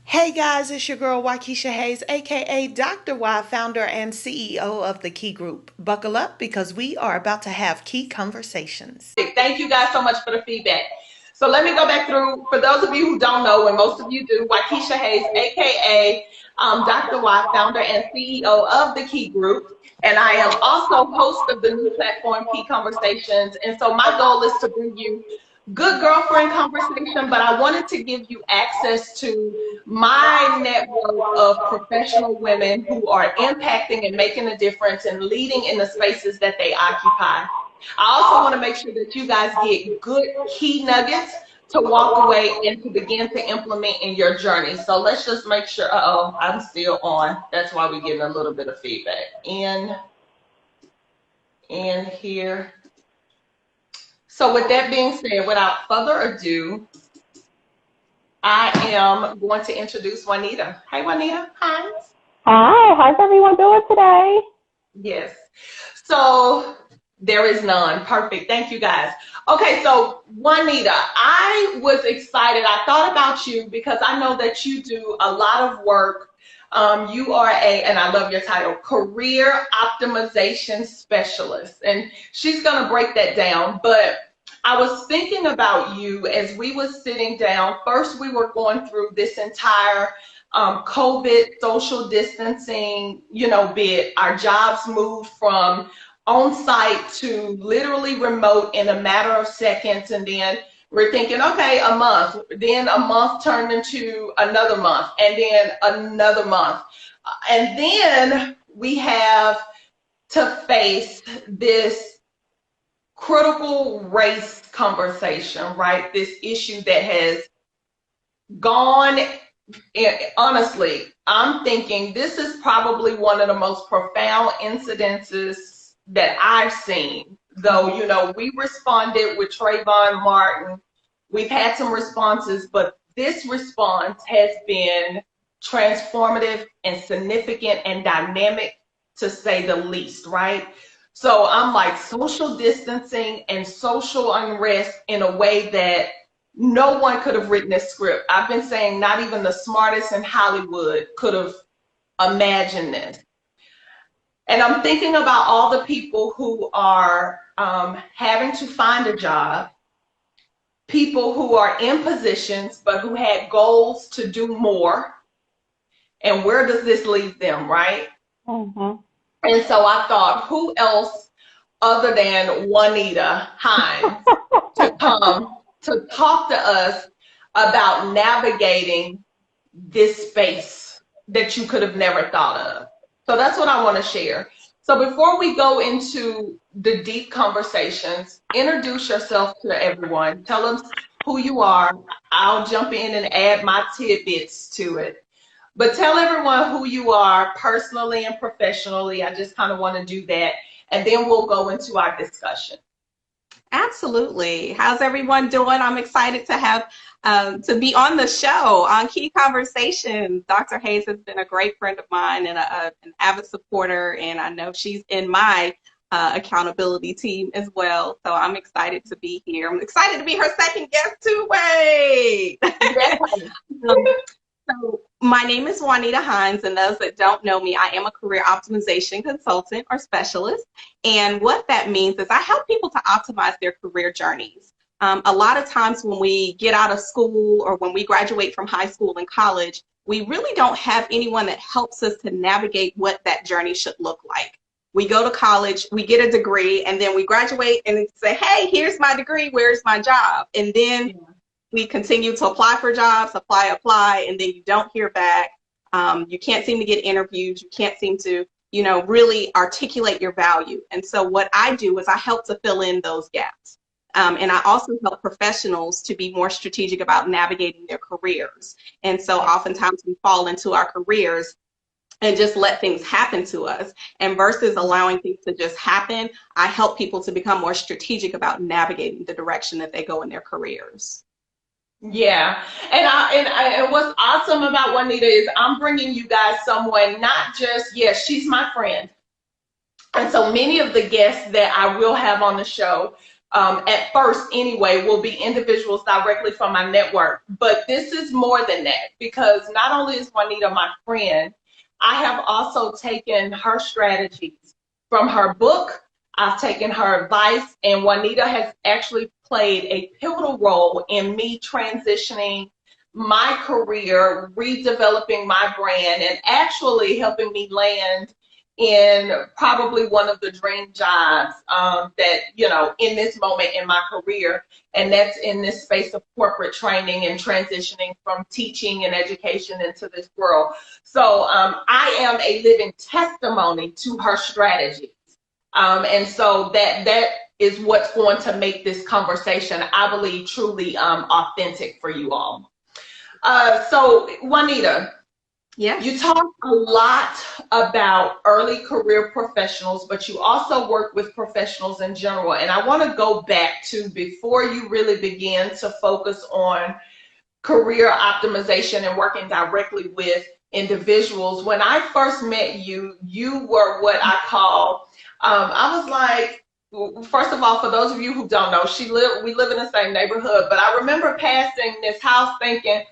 Hey guys, it's your girl Waukesha Hayes, aka Dr. Y, founder and CEO of the Key Group. Buckle up because we are about to have key conversations. Thank you guys so much for the feedback. So let me go back through. For those of you who don't know, and most of you do, Waukesha Hayes, aka Dr. Y, founder and CEO of the Key Group. And I am also host of the new platform, Key Conversations. And so my goal is to bring you good girlfriend conversation, but I wanted to give you access to my network of professional women who are impacting and making a difference and leading in the spaces that they occupy. I also want to make sure that you guys get good key nuggets to walk away and to begin to implement in your journey. So let's just make sure, I'm still on. That's why we're getting a little bit of feedback. In here. So with that being said, without further ado, I am going to introduce Juanita. Hey, Juanita Hines. Hi, how's everyone doing today? Yes. So there is none. Perfect. Thank you guys. Okay, so Juanita, I was excited. I thought about you because I know that you do a lot of work. You are and I love your title, career optimization specialist. And she's going to break that down. But I was thinking about you as we were sitting down. First, we were going through this entire COVID social distancing, bit. Our jobs moved from on site to literally remote in a matter of seconds. And then we're thinking, okay, a month. Then a month turned into another month, and then another month. And then we have to face this critical race conversation, right? This issue that has gone, honestly, I'm thinking this is probably one of the most profound incidences that I've seen. Though, we responded with Trayvon Martin. We've had some responses, but this response has been transformative and significant and dynamic, to say the least, right? So I'm like, social distancing and social unrest in a way that no one could have written this script. I've been saying not even the smartest in Hollywood could have imagined this. And I'm thinking about all the people who are having to find a job, people who are in positions but who had goals to do more. And where does this leave them, right? Mm-hmm. And so I thought, who else other than Juanita Hines to come to talk to us about navigating this space that you could have never thought of. So that's what I want to share. So before we go into the deep conversations, introduce yourself to everyone. Tell us who you are. I'll jump in and add my tidbits to it. But tell everyone who you are personally and professionally. I just kind of want to do that. And then we'll go into our discussion. Absolutely. How's everyone doing? I'm excited to have to be on the show on Key Conversations. Dr. Hayes has been a great friend of mine and an avid supporter, and I know she's in my accountability team as well. So I'm excited to be here. I'm excited to be her second guest too. Wait. So my name is Juanita Hines, and those that don't know me, I am a career optimization consultant or specialist. And what that means is I help people to optimize their career journeys. A lot of times when we get out of school or when we graduate from high school and college, we really don't have anyone that helps us to navigate what that journey should look like. We go to college, we get a degree, and then we graduate and say, hey, here's my degree, where's my job? And then we continue to apply for jobs, apply, and then you don't hear back. You can't seem to get interviews. You can't seem to, really articulate your value. And so what I do is I help to fill in those gaps. And I also help professionals to be more strategic about navigating their careers. And so oftentimes we fall into our careers and just let things happen to us. And versus allowing things to just happen, I help people to become more strategic about navigating the direction that they go in their careers. Yeah, and what's awesome about Juanita is I'm bringing you guys someone, not just, yes, she's my friend. And so many of the guests that I will have on the show, at first anyway, will be individuals directly from my network. But this is more than that, because not only is Juanita my friend, I have also taken her strategies from her book. I've taken her advice, and Juanita has actually played a pivotal role in me transitioning my career, redeveloping my brand, and actually helping me land in probably one of the dream jobs that, in this moment in my career. And that's in this space of corporate training and transitioning from teaching and education into this world. So I am a living testimony to her strategies. And so that is what's going to make this conversation, I believe, truly authentic for you all. So Juanita, Yes. you talk a lot about early career professionals, but you also work with professionals in general. And I want to go back to before you really began to focus on career optimization and working directly with individuals. When I first met you, you were what I call, I was like, first of all, for those of you who don't know, we live in the same neighborhood, but I remember passing this house thinking,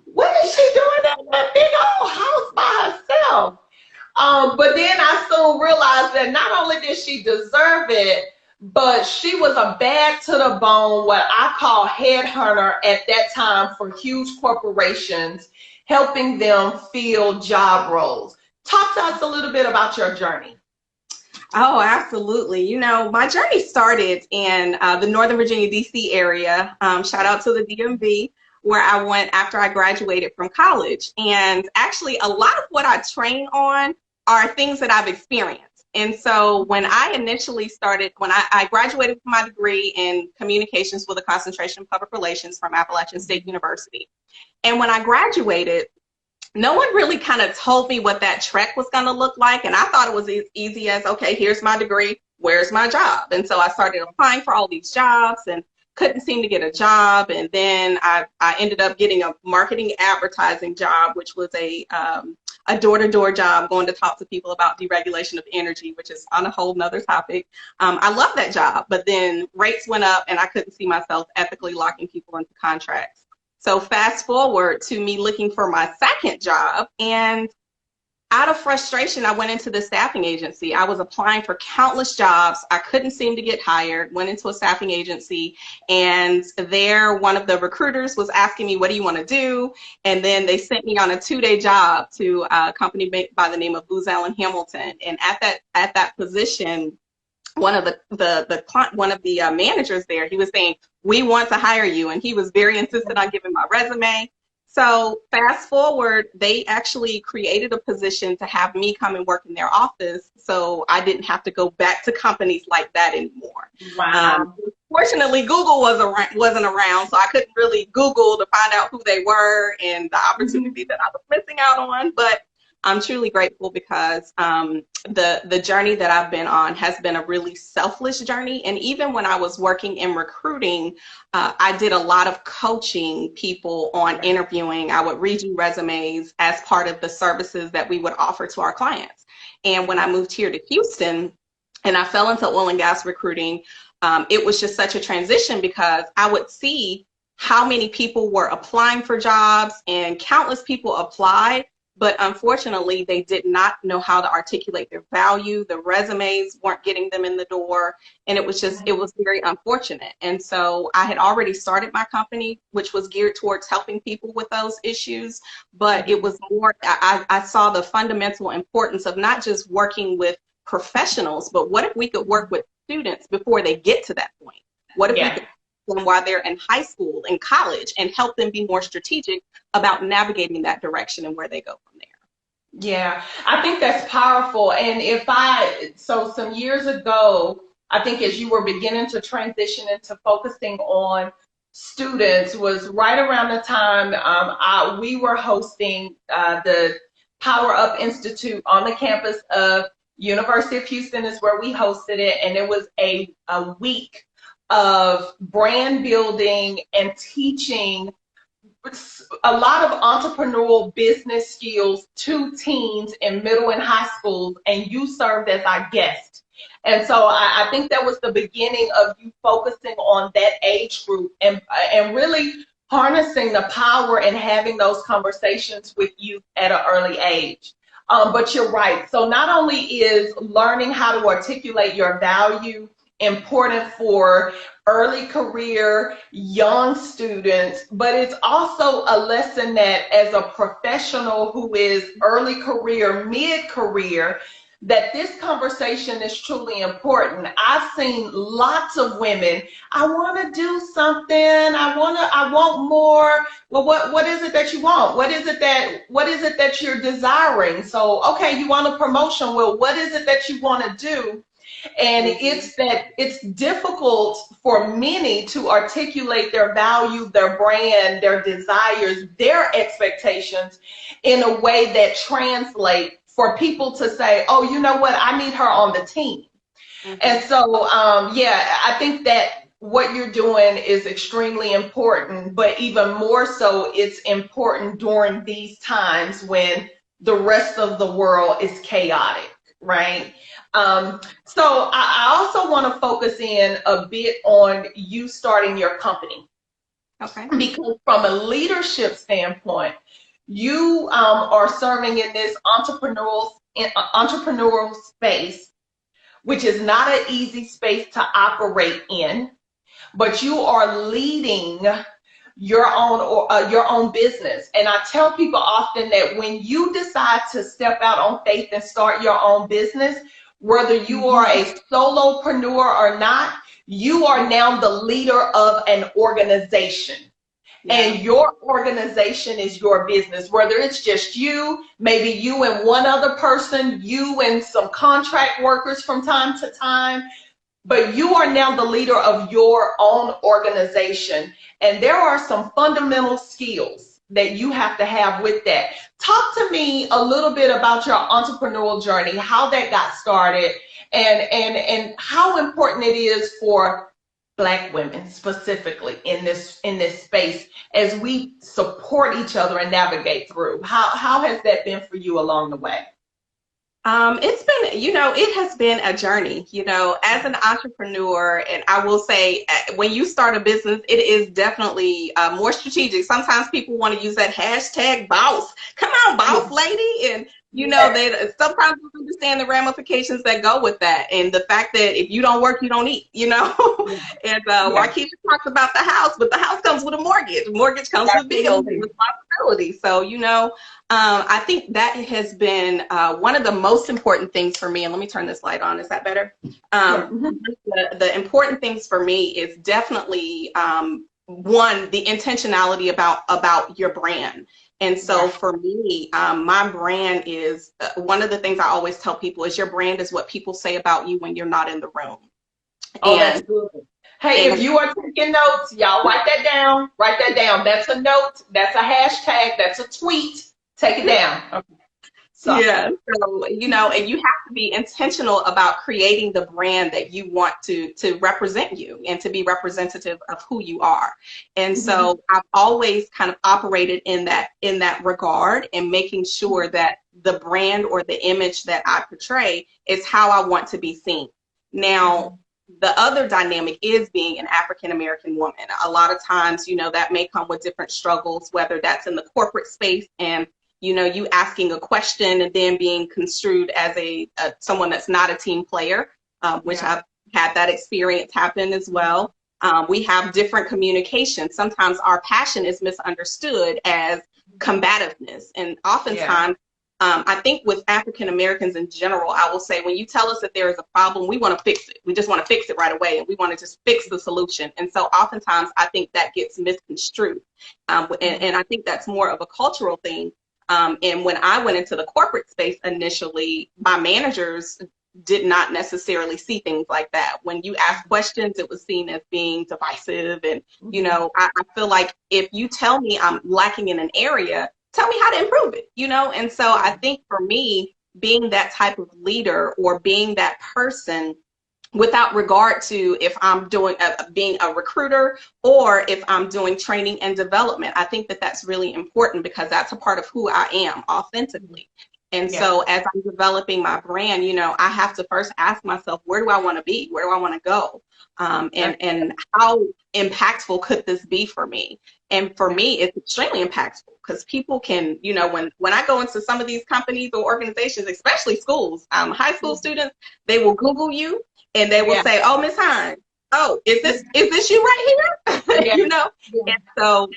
what is she doing in that big old house by herself? But then I soon realized that not only did she deserve it, but she was a bad to the bone, what I call headhunter at that time for huge corporations, helping them fill job roles. Talk to us a little bit about your journey. Oh, absolutely. You know, my journey started in the Northern Virginia, D.C. area. Shout out to the DMV, where I went after I graduated from college. And actually, a lot of what I train on are things that I've experienced. And so when I initially started, when I graduated with my degree in communications with a concentration in public relations from Appalachian State University. And when I graduated, no one really kind of told me what that trek was going to look like. And I thought it was as easy as, okay, here's my degree, where's my job? And so I started applying for all these jobs and couldn't seem to get a job. And then I ended up getting a marketing advertising job, which was a door-to-door job, going to talk to people about deregulation of energy, which is on a whole nother topic. I love that job, but then rates went up and I couldn't see myself ethically locking people into contracts. So fast forward to me looking for my second job, and out of frustration, I went into the staffing agency. I was applying for countless jobs. I couldn't seem to get hired, went into a staffing agency, and there one of the recruiters was asking me, what do you want to do? And then they sent me on a 2-day job to a company by the name of Booz Allen Hamilton. And at that position, one of the managers there, he was saying, we want to hire you. And he was very insistent on giving my resume. So fast forward, they actually created a position to have me come and work in their office, so I didn't have to go back to companies like that anymore. Wow. Fortunately, Google wasn't around, so I couldn't really Google to find out who they were and the opportunity that I was missing out on. But I'm truly grateful because the journey that I've been on has been a really selfless journey. And even when I was working in recruiting, I did a lot of coaching people on interviewing. I would redo resumes as part of the services that we would offer to our clients. And when I moved here to Houston and I fell into oil and gas recruiting, it was just such a transition because I would see how many people were applying for jobs, and countless people applied. But unfortunately, they did not know how to articulate their value. The resumes weren't getting them in the door. And it was very unfortunate. And so I had already started my company, which was geared towards helping people with those issues. But it was more, I saw the fundamental importance of not just working with professionals, but what if we could work with students before they get to that point? What if we could them while they're in high school and college and help them be more strategic about navigating that direction and where they go from there. Yeah, I think that's powerful. And so some years ago, I think as you were beginning to transition into focusing on students was right around the time we were hosting the Power Up Institute on the campus of University of Houston is where we hosted it. And it was a week of brand building and teaching a lot of entrepreneurial business skills to teens in middle and high schools, and you served as our guest. And so I think that was the beginning of you focusing on that age group and really harnessing the power and having those conversations with youth at an early age. But you're right. So not only is learning how to articulate your value important for early career young students, but it's also a lesson that as a professional who is early career, mid-career, that this conversation is truly important. I've seen lots of women, I want to do something, I want more. Well, what is it that you want? What is it that you're desiring? So, okay, you want a promotion. Well, what is it that you want to do? And it's difficult for many to articulate their value, their brand, their desires, their expectations in a way that translates for people to say, oh, you know what, I need her on the team. And so, yeah, I think that what you're doing is extremely important, but even more so, it's important during these times when the rest of the world is chaotic, right? So I also want to focus in a bit on you starting your company. Okay. Because from a leadership standpoint, you are serving in this entrepreneurial space, which is not an easy space to operate in, but you are leading your own business. And I tell people often that when you decide to step out on faith and start your own business, whether you are a solopreneur or not, you are now the leader of an organization. Yeah. And your organization is your business, whether it's just you, maybe you and one other person, you and some contract workers from time to time, but you are now the leader of your own organization. And there are some fundamental skills that you have to have with that. Talk to me a little bit about your entrepreneurial journey, how that got started, and how important it is for Black women specifically in this space as we support each other and navigate through. How has that been for you along the way? It's been, it has been a journey, as an entrepreneur. And I will say, when you start a business, it is definitely more strategic. Sometimes people want to use that hashtag boss. Come on, boss lady. And, they sometimes don't understand the ramifications that go with that. And the fact that if you don't work, you don't eat, And Waukesha talks about the house, but the house comes with a mortgage. Mortgage comes with bills and responsibility. So, I think that has been one of the most important things for me. And let me turn this light on. Is that better? The important things for me is definitely, one, the intentionality about your brand. And so for me, my brand is one of the things I always tell people is your brand is what people say about you when you're not in the room. Oh, that's good. Hey, if you are taking notes, y'all write that down. Write that down. That's a note. That's a hashtag. That's a tweet. Take it down. Okay. So. Yeah. So, and you have to be intentional about creating the brand that you want to represent you and to be representative of who you are. And so I've always kind of operated in that regard and making sure that the brand or the image that I portray is how I want to be seen. Now, the other dynamic is being an African-American woman. A lot of times, that may come with different struggles, whether that's in the corporate space and you asking a question and then being construed as someone that's not a team player, which I've had that experience happen as well. We have different communication. Sometimes our passion is misunderstood as combativeness. And oftentimes, I think with African Americans in general, I will say when you tell us that there is a problem, we want to fix it. We just want to fix it right away. And we want to just fix the solution. And so oftentimes I think that gets misconstrued. And I think that's more of a cultural thing. And when I went into the corporate space initially, my managers did not necessarily see things like that. When you ask questions, it was seen as being divisive. And, I feel like if you tell me I'm lacking in an area, tell me how to improve it, And so I think for me, being that type of leader or being that person without regard to if I'm doing being a recruiter or if I'm doing training and development. I think that that's really important because that's a part of who I am authentically. And Yeah. so as I'm developing my brand, you know, I have to first ask myself, where do I want to be? Where do I want to go? And how impactful could this be for me? And for me, it's extremely impactful because people can, you know, when I go into some of these companies or organizations, especially schools, high school students, they will Google you and they will Yeah. say, "Oh, Miss Hines, oh, is this you right here?" Yeah. You know, Yeah. and so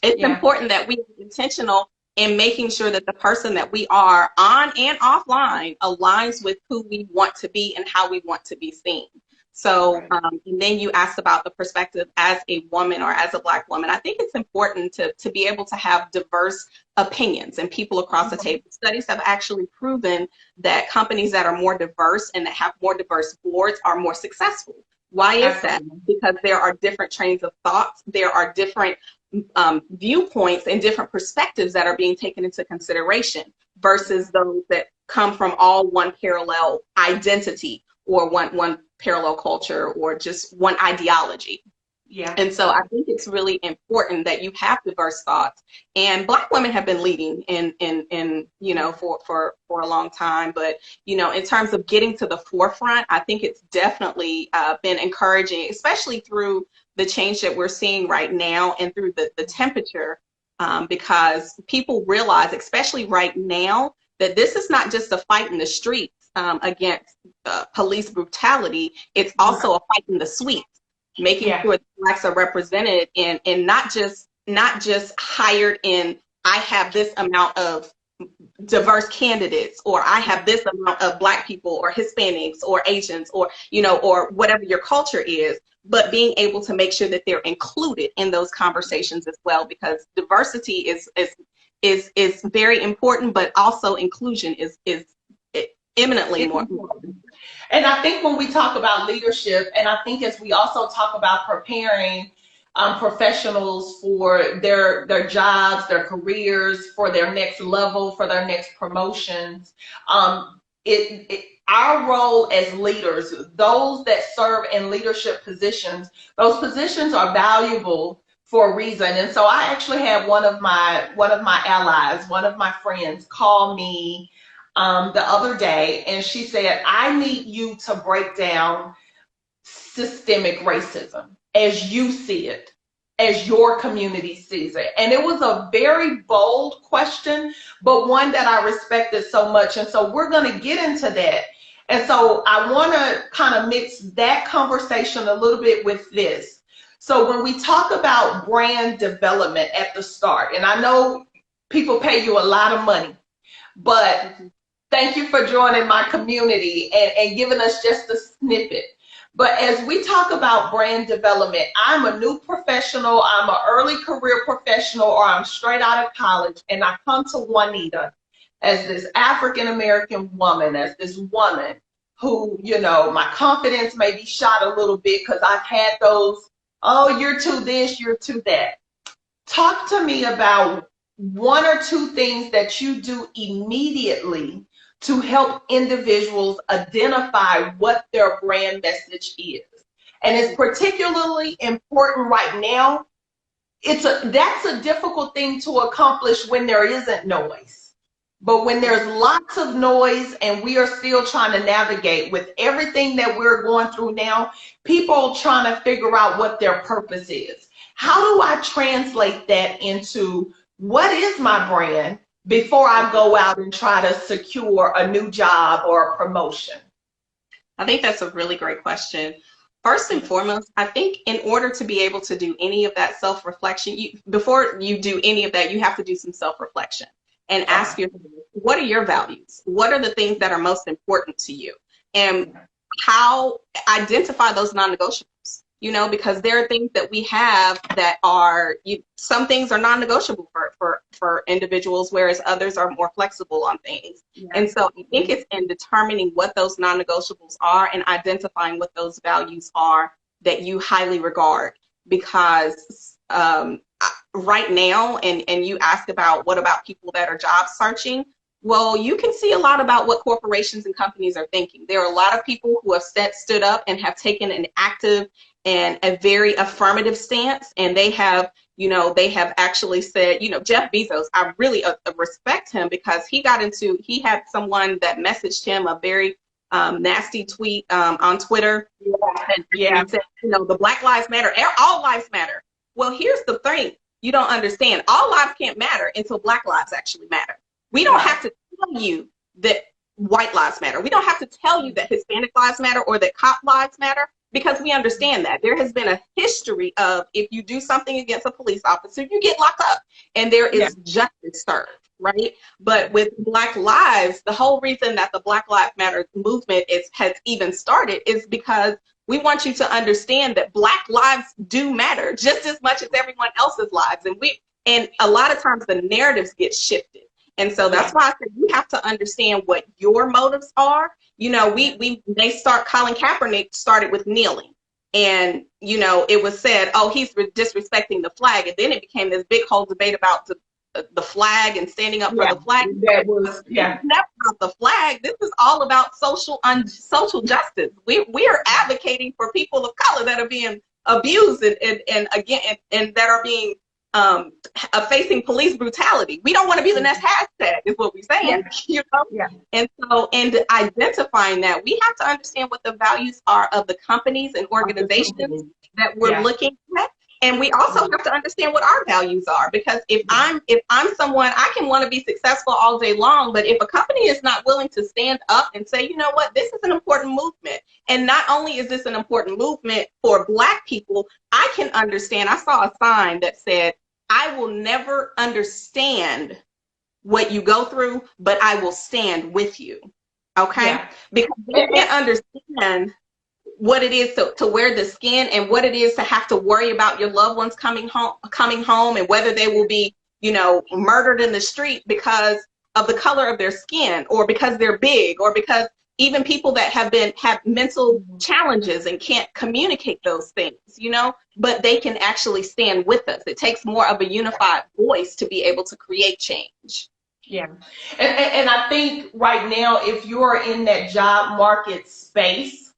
it's Yeah. important that we are intentional in making sure that the person that we are on and offline aligns with who we want to be and how we want to be seen. So, and then you asked about the perspective as a woman or as a Black woman. I think it's important to be able to have diverse opinions and people across the table. Studies have actually proven that companies that are more diverse and that have more diverse boards are more successful. Why is that? Because there are different trains of thoughts. There are different viewpoints and different perspectives that are being taken into consideration versus those that come from all one parallel identity or one parallel culture or just one ideology. Yeah. And so I think it's really important that you have diverse thoughts. And Black women have been leading in you know, for a long time. But, you know, in terms of getting to the forefront, I think it's definitely been encouraging, especially through the change that we're seeing right now and through the temperature, because people realize, especially right now, that this is not just a fight in the streets against police brutality. It's also a fight in the suites, making sure that Blacks are represented and not just hired in, I have this amount of diverse candidates, or I have this amount of Black people or Hispanics or Asians, or, you know, or whatever your culture is, but being able to make sure that they're included in those conversations as well, because diversity is very important, but also inclusion is eminently more important. And I think when we talk about leadership, and I think as we also talk about preparing professionals for their jobs, their careers, for their next level, for their next promotions, our role as leaders, those that serve in leadership positions, those positions are valuable for a reason. And so I actually had one of my allies, one of my friends, call me the other day, and she said, I need you to break down systemic racism as you see it, as your community sees it. And it was a very bold question, but one that I respected so much. And so we're going to get into that. And so I want to kind of mix that conversation a little bit with this. So when we talk about brand development at the start, and I know people pay you a lot of money, but thank you for joining my community and giving us just a snippet. But as we talk about brand development, I'm a new professional, I'm an early career professional, or I'm straight out of college, and I come to Juanita as this African-American woman, as this woman who, you know, my confidence may be shot a little bit because I've had those, oh, you're too this, you're too that. Talk to me about one or two things that you do immediately to help individuals identify what their brand message is. And it's particularly important right now. That's a difficult thing to accomplish when there isn't noise. But when there's lots of noise and we are still trying to navigate with everything that we're going through now, people trying to figure out what their purpose is. How do I translate that into what is my brand before I go out and try to secure a new job or a promotion? I think that's a really great question. First and foremost, I think in order to be able to do any of that self-reflection, before you do any of that, you have to do some self-reflection and ask yourself, what are your values? What are the things that are most important to you? And how identify those non-negotiables, you know, because there are things that we have that are, some things are non-negotiable for individuals, whereas others are more flexible on things. Yeah. And so I think it's in determining what those non-negotiables are and identifying what those values are that you highly regard. Because right now, and you ask about what about people that are job searching, well, you can see a lot about what corporations and companies are thinking. There are a lot of people who have stood up and have taken an active and a very affirmative stance. And they have, they have actually said, Jeff Bezos, I really respect him because he had someone that messaged him a very nasty tweet on Twitter. And said, the Black Lives Matter, all lives matter. Well, here's the thing you don't understand. All lives can't matter until Black lives actually matter. We don't have to tell you that white lives matter. We don't have to tell you that Hispanic lives matter or that cop lives matter, because we understand that there has been a history of, if you do something against a police officer, you get locked up and there is justice served, right? But with Black lives, the whole reason that the Black Lives Matter movement has even started is because we want you to understand that Black lives do matter just as much as everyone else's lives. And a lot of times the narratives get shifted. And so that's why I said you have to understand what your motives are. They start, Colin Kaepernick started with kneeling. And, it was said, oh, he's disrespecting the flag. And then it became this big whole debate about the flag and standing up for the flag. That was, It's never about the flag. This is all about social justice. We are advocating for people of color that are being abused and that are being facing police brutality. We don't want to be the next hashtag, is what we're saying. And so, and identifying that, we have to understand what the values are of the companies and organizations that we're looking at. And we also have to understand what our values are, because if I'm someone, I can want to be successful all day long, but if a company is not willing to stand up and say, you know what, this is an important movement, and not only is this an important movement for Black people, I can understand. I saw a sign that said, I will never understand what you go through, but I will stand with you. Okay? Because they can't understand what it is to wear the skin and what it is to have to worry about your loved ones coming home and whether they will be, murdered in the street because of the color of their skin, or because they're big, or because even people that have mental challenges and can't communicate those things, but they can actually stand with us. It takes more of a unified voice to be able to create change. Yeah. And I think right now, if you're in that job market space,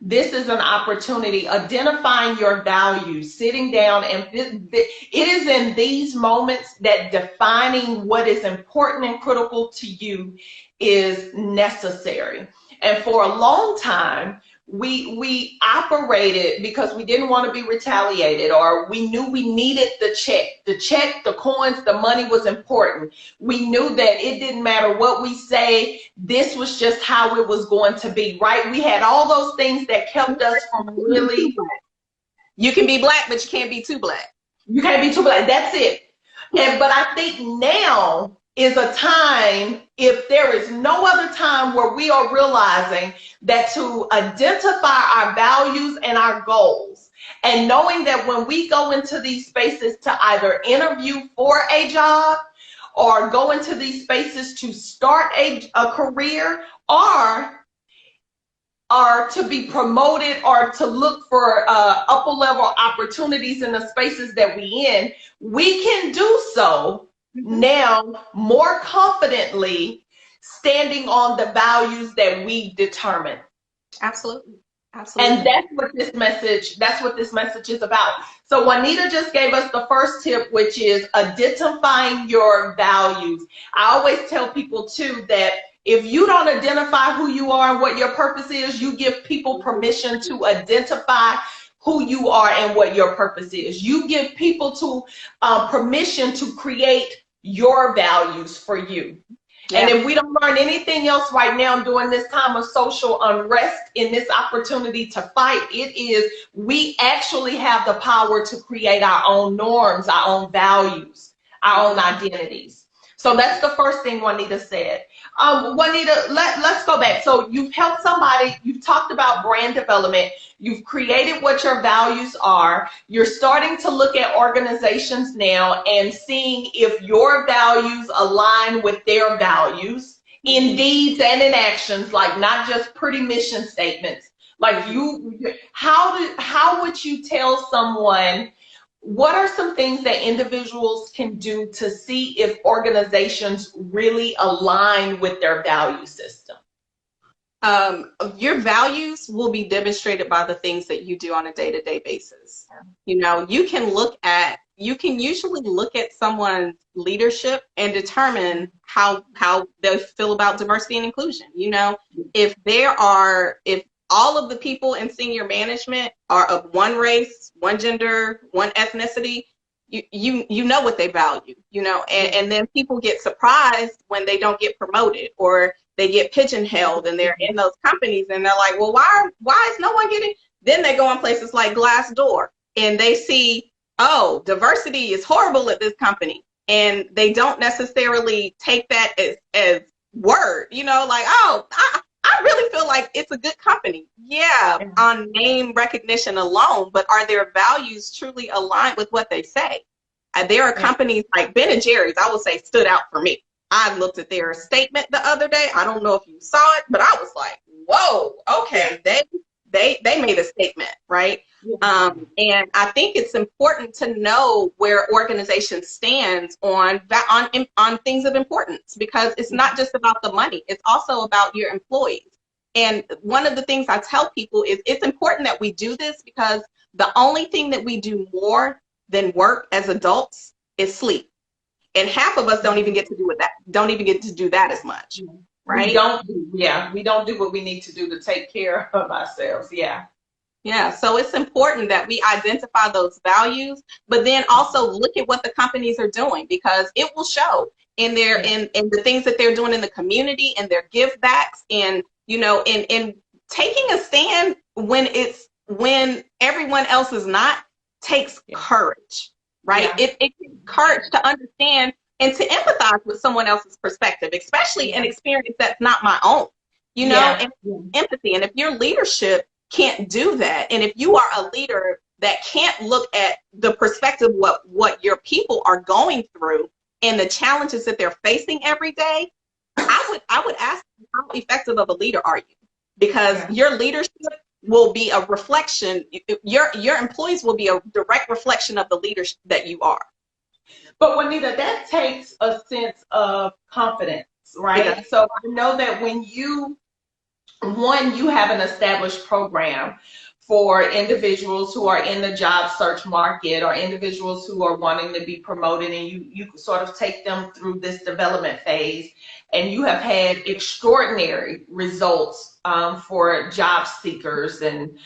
this is an opportunity, identifying your values, sitting down, and it is in these moments that defining what is important and critical to you is necessary. And for a long time, we operated because we didn't want to be retaliated, or we knew we needed the check, the coins, the money was important. We knew that it didn't matter what we say, this was just how it was going to be, right? We had all those things that kept us from really. You can be Black, but you can't be too Black. You can't be too Black, that's it. But I think now is a time, if there is no other time, where we are realizing that to identify our values and our goals, and knowing that when we go into these spaces to either interview for a job, or go into these spaces to start a career, or to be promoted, or to look for upper level opportunities in the spaces that we in, we can do so now more confidently, standing on the values that we determine. Absolutely. Absolutely. And that's what this message is about. So Juanita just gave us the first tip, which is identifying your values. I always tell people too that if you don't identify who you are and what your purpose is, you give people permission to identify who you are and what your purpose is. You give people permission to create your values for you. Yeah. And if we don't learn anything else right now during this time of social unrest, in this opportunity to fight, it is we actually have the power to create our own norms, our own values, our own identities. So that's the first thing Juanita said. Juanita, let's go back. So you've helped somebody, you've talked about brand development, you've created what your values are, you're starting to look at organizations now and seeing if your values align with their values in deeds and in actions, like not just pretty mission statements. Like how would you tell someone, what are some things that individuals can do to see if organizations really align with their value system? Your values will be demonstrated by the things that you do on a day-to-day basis. You know, you can usually look at someone's leadership and determine how they feel about diversity and inclusion. You know, if all of the people in senior management are of one race, one gender, one ethnicity, you know what they value, you know, and then people get surprised when they don't get promoted or they get pigeonholed and they're in those companies and they're like, well, why is no one getting? Then they go on places like Glassdoor and they see, oh, diversity is horrible at this company, and they don't necessarily take that as word, you know, like, oh, I really feel like it's a good company. Yeah, on name recognition alone, but are their values truly aligned with what they say? There are companies like Ben and Jerry's, I would say, stood out for me. I looked at their statement the other day. I don't know if you saw it, but I was like, whoa, okay, they made a statement, right? And I think it's important to know where organizations stand on things of importance, because it's not just about the money. It's also about your employees. And one of the things I tell people is it's important that we do this, because the only thing that we do more than work as adults is sleep. And half of us don't even get to do that as much, right? We don't do what we need to do to take care of ourselves. Yeah, so it's important that we identify those values, but then also look at what the companies are doing, because it will show in the things that they're doing in the community and their give backs, and you know, in taking a stand when everyone else is not, takes courage, right? It takes courage to understand and to empathize with someone else's perspective, especially an experience that's not my own, you know, and empathy. And if your leadership can't do that, and if you are a leader that can't look at the perspective of what your people are going through and the challenges that they're facing every day, I would ask, how effective of a leader are you? Because your leadership will be a reflection, your employees will be a direct reflection of the leaders that you are. But Juanita, that takes a sense of confidence, right? Yeah. So I know that when you have an established program for individuals who are in the job search market, or individuals who are wanting to be promoted, and you sort of take them through this development phase, and you have had extraordinary results for job seekers, and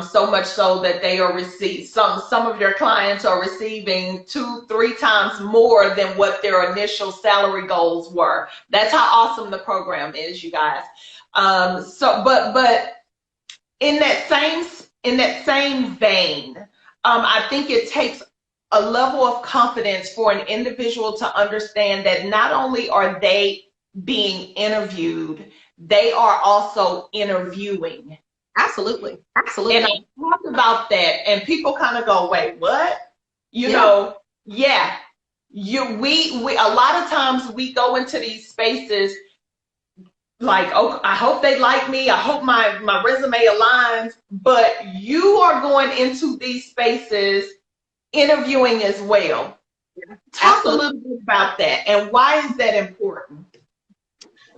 so much so that they are some of your clients are receiving 2-3 times more than what their initial salary goals were. That's how awesome the program is, you guys. But in that same vein, I think it takes a level of confidence for an individual to understand that not only are they being interviewed, they are also interviewing. Absolutely. Absolutely. And I talk about that, and people kind of go, wait, what? You know, we a lot of times we go into these spaces like, oh, I hope they like me, I hope my resume aligns, but you are going into these spaces interviewing as well. Talk a little bit about that, and why is that important?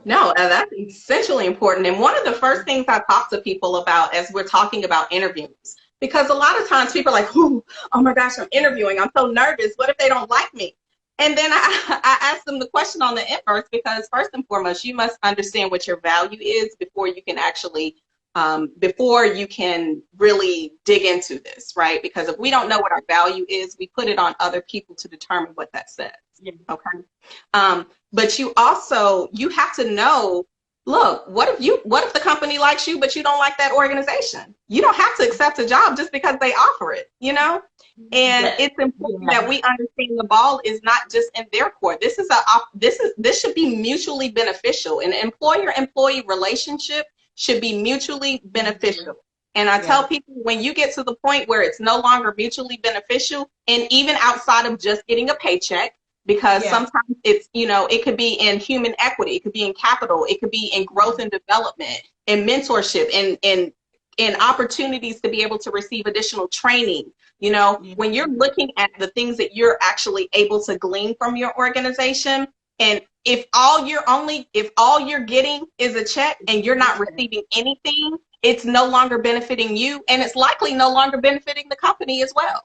No, that's essentially important. And one of the first things I talk to people about as we're talking about interviews, because a lot of times people are like, oh my gosh, I'm interviewing, I'm so nervous, what if they don't like me? And then I ask them the question on the inverse, because first and foremost, you must understand what your value is before you can actually, before you can really dig into this, right? Because if we don't know what our value is, we put it on other people to determine what that says. Okay. But you have to know, look, what if the company likes you, but you don't like that organization? You don't have to accept a job just because they offer it, you know? And it's important that we understand the ball is not just in their court. This should be mutually beneficial. An employer-employee relationship should be mutually beneficial. And I tell people, when you get to the point where it's no longer mutually beneficial, and even outside of just getting a paycheck, because sometimes it's, you know, it could be in human equity, it could be in capital, it could be in growth and development, and mentorship, and opportunities to be able to receive additional training. You know, when you're looking at the things that you're actually able to glean from your organization, and if all you're getting is a check and you're not receiving anything, it's no longer benefiting you, and it's likely no longer benefiting the company as well.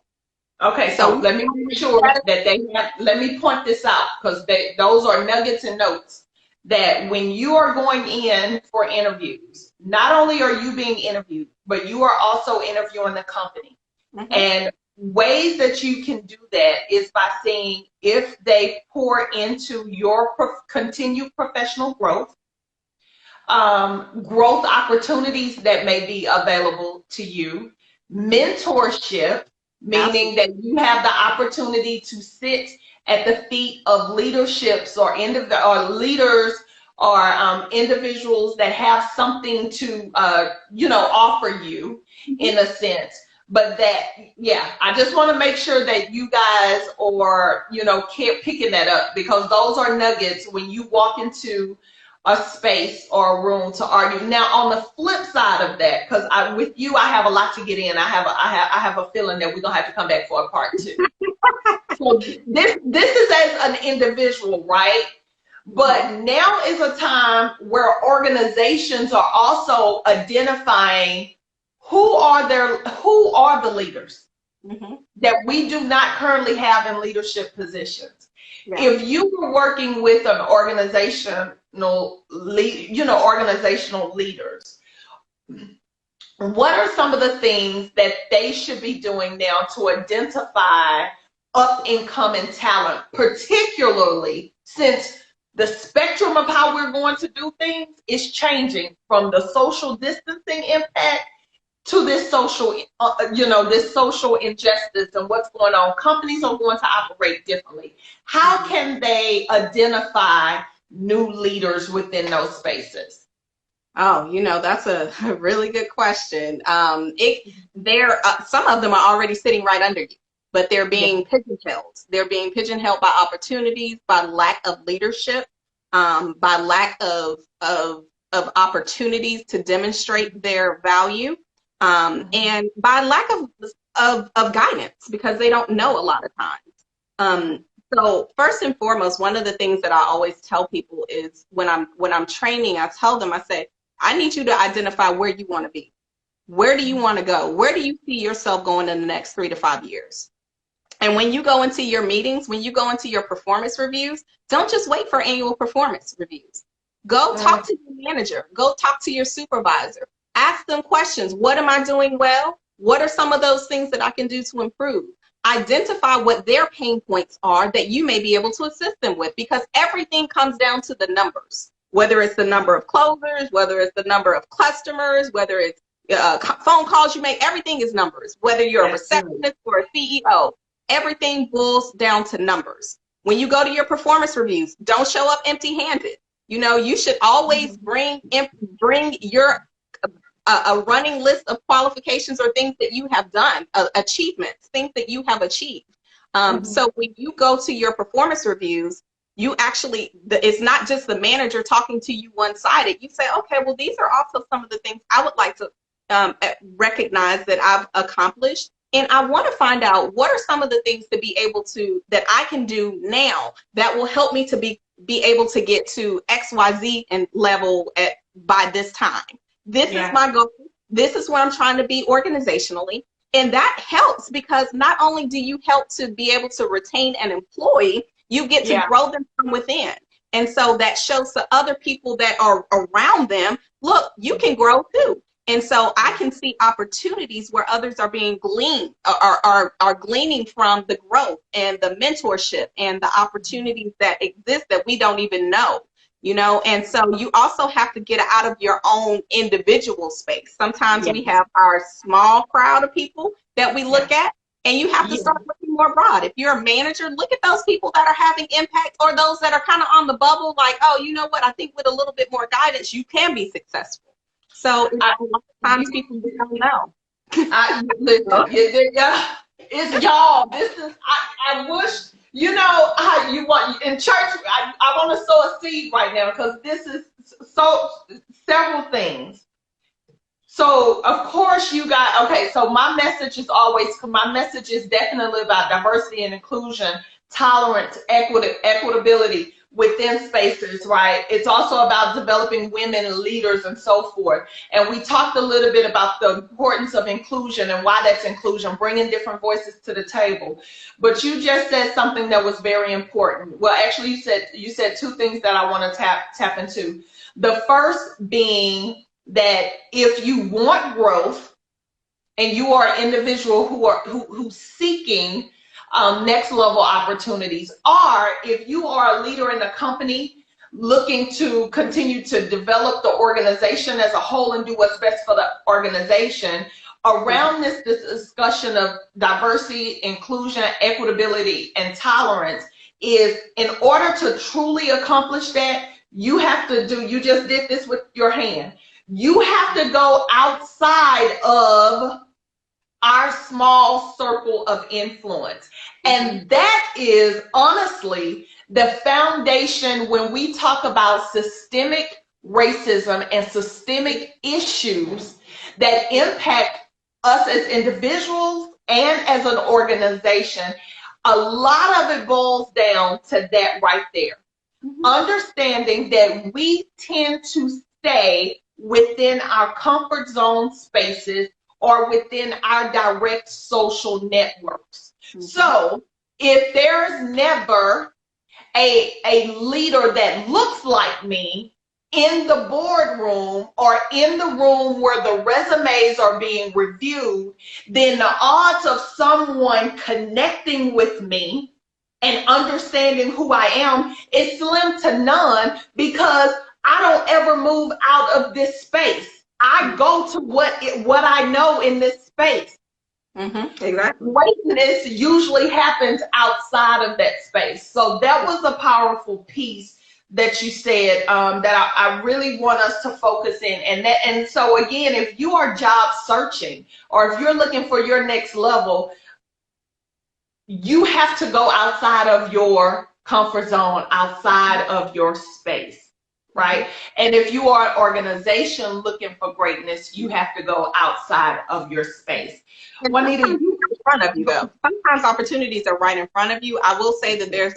Okay, so let me make sure that let me point this out, because those are nuggets and notes, that when you are going in for interviews, not only are you being interviewed, but you are also interviewing the company. Mm-hmm. And ways that you can do that is by seeing if they pour into your continued professional growth, growth opportunities that may be available to you, mentorship, meaning that you have the opportunity to sit at the feet of leaderships or leaders or individuals that have something to offer you, in a sense. But I just want to make sure that you guys are picking that up, because those are nuggets when you walk into a space or a room to argue. Now, on the flip side of that, because with you, I have a lot to get in. I have a feeling that we're gonna have to come back for a part 2. So this is as an individual, right? But now is a time where organizations are also identifying who are the leaders that we do not currently have in leadership positions. Yeah. If you were working with an organizational leaders, what are some of the things that they should be doing now to identify up and coming talent, particularly since the spectrum of how we're going to do things is changing from the social distancing impact to this social, this social injustice and what's going on? Companies are going to operate differently. How can they identify new leaders within those spaces? Oh, that's a really good question. Some of them are already sitting right under you, but they're being pigeonholed. They're being pigeonholed by opportunities, by lack of leadership, by lack of opportunities to demonstrate their value. And by lack of guidance, because they don't know a lot of times. So first and foremost, one of the things that I always tell people is when I'm training, I tell them, I say, I need you to identify where you want to be. Where do you want to go? Where do you see yourself going in the next 3 to 5 years? And when you go into your meetings, when you go into your performance reviews, don't just wait for annual performance reviews. Go talk to your manager. Go talk to your supervisor. Ask them questions. What am I doing well? What are some of those things that I can do to improve? Identify what their pain points are that you may be able to assist them with, because everything comes down to the numbers, whether it's the number of closers, whether it's the number of customers, whether it's phone calls you make, everything is numbers. Whether you're a receptionist or a CEO, everything boils down to numbers. When you go to your performance reviews, don't show up empty-handed. You should always bring your a running list of qualifications or things that you have done, achievements, things that you have achieved. So when you go to your performance reviews, you actually, it's not just the manager talking to you one-sided. You say, okay, well, these are also some of the things I would like to recognize that I've accomplished. And I want to find out what are some of the things to be able to, that I can do now that will help me to be able to get to XYZ and level by this time. This is my goal. This is where I'm trying to be organizationally. And that helps, because not only do you help to be able to retain an employee, you get to grow them from within. And so that shows to other people that are around them, look, you can grow too. And so I can see opportunities where others are being gleaned, are gleaning from the growth and the mentorship and the opportunities that exist that we don't even know. And so you also have to get out of your own individual space. Sometimes we have our small crowd of people that we look at, and you have to start looking more broad. If you're a manager, look at those people that are having impact, or those that are kind of on the bubble, like, oh, you know what, I think with a little bit more guidance, you can be successful. So a lot of times people don't know. It's y'all. This is, I wish, how you want in church. I want to sow a seed right now, because this is several things. So of course you got, so my message is definitely about diversity and inclusion, tolerance, equitability. within spaces, right? It's also about developing women leaders and so forth. And we talked a little bit about the importance of inclusion and why that's inclusion, bringing different voices to the table. But you just said something that was very important. Well, actually, you said two things that I want to tap into. The first being that if you want growth and you are an individual who's seeking next level opportunities, or if you are a leader in a company looking to continue to develop the organization as a whole and do what's best for the organization, around this discussion of diversity, inclusion, equitability, and tolerance, is in order to truly accomplish that, you have to do, you just did this with your hand, you have to go outside of our small circle of influence. And that is honestly the foundation when we talk about systemic racism and systemic issues that impact us as individuals and as an organization. A lot of it boils down to that right there. Understanding that we tend to stay within our comfort zone spaces or within our direct social networks. So if there's never a leader that looks like me in the boardroom or in the room where the resumes are being reviewed, then the odds of someone connecting with me and understanding who I am is slim to none, because I don't ever move out of this space. I go to what I know in this space. Exactly. Greatness usually happens outside of that space. So that was a powerful piece that you said that I really want us to focus in. And so again, if you are job searching or if you're looking for your next level, you have to go outside of your comfort zone, outside of your space, right? And if you are an organization looking for greatness, you have to go outside of your space. Juanita, in front of you though. Sometimes opportunities are right in front of you. I will say that there's